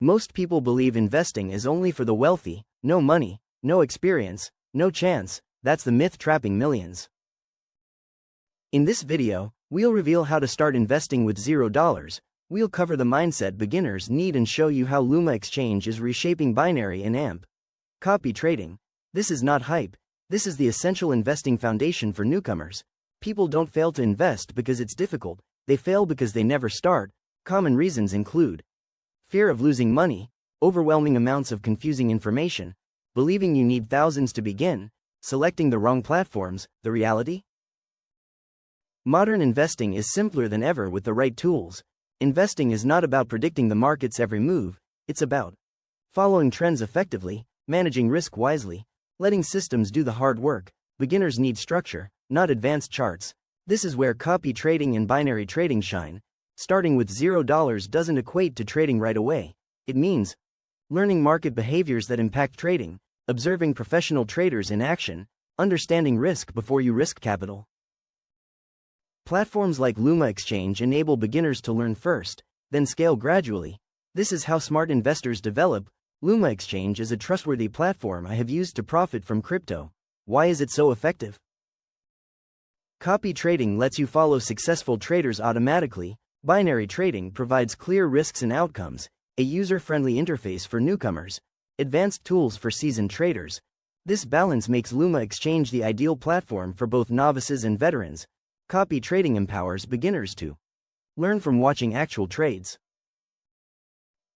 Most people believe investing is only for the wealthy. No money, no experience, no chance. That's the myth trapping millions. In this video, we'll reveal how to start investing with $0. We'll cover the mindset beginners need and show you how Luma Exchange is reshaping binary and AMP copy trading. This is not hype. This is the essential investing foundation for newcomers. People don't fail to invest because it's difficult. They fail because they never start. Common reasons include fear of losing money, overwhelming amounts of confusing information, believing you need thousands to begin, selecting the wrong platforms. The reality? Modern investing is simpler than ever with the right tools. Investing is not about predicting the market's every move, it's about following trends effectively, managing risk wisely, letting systems do the hard work. Beginners need structure, not advanced charts. This is where copy trading and binary trading shine. Starting with $0 doesn't equate to trading right away. It means learning market behaviors that impact trading, observing professional traders in action, understanding risk before you risk capital. Platforms like Luma Exchange enable beginners to learn first, then scale gradually. This is how smart investors develop. Luma Exchange is a trustworthy platform I have used to profit from crypto. Why is it so effective? Copy trading lets you follow successful traders automatically. Binary trading provides clear risks and outcomes, a user-friendly interface for newcomers, advanced tools for seasoned traders. This balance makes Luma Exchange the ideal platform for both novices and veterans. Copy trading empowers beginners to learn from watching actual trades.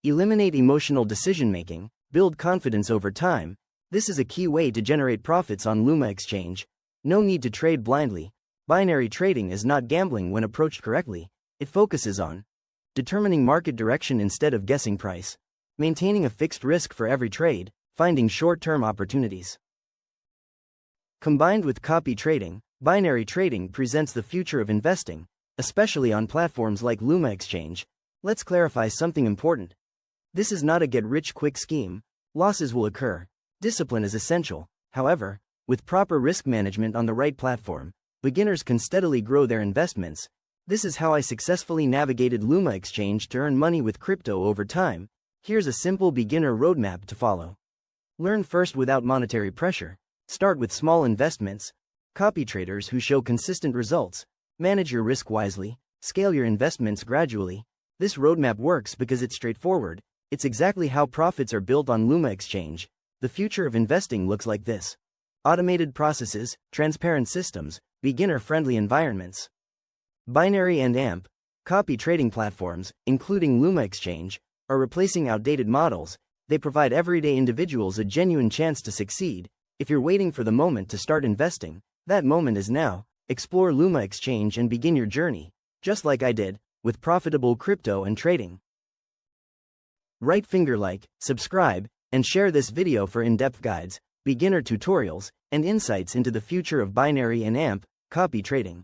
Eliminate emotional decision-making, build confidence over time. This is a key way to generate profits on Luma Exchange. No need to trade blindly. Binary trading is not gambling when approached correctly. It focuses on determining market direction instead of guessing price, maintaining a fixed risk for every trade, finding short-term opportunities. Combined with copy trading, binary trading presents the future of investing, especially on platforms like Luma Exchange. Let's clarify something important. This is not a get-rich-quick scheme. Losses will occur. Discipline is essential. However, with proper risk management on the right platform, beginners can steadily grow their investments. This is how I successfully navigated Luma Exchange to earn money with crypto over time. Here's a simple beginner roadmap to follow. Learn first without monetary pressure. Start with small investments. Copy traders who show consistent results. Manage your risk wisely. Scale your investments gradually. This roadmap works because it's straightforward. It's exactly how profits are built on Luma Exchange. The future of investing looks like this: automated processes, transparent systems, beginner-friendly environments. Binary and AMP copy trading platforms, including Luma Exchange, are replacing outdated models. They provide everyday individuals a genuine chance to succeed. If you're waiting for the moment to start investing, that moment is now. Explore Luma Exchange and begin your journey, just like I did, with profitable crypto and trading. Right finger like, subscribe, and share this video for in-depth guides, beginner tutorials, and insights into the future of binary and AMP copy trading.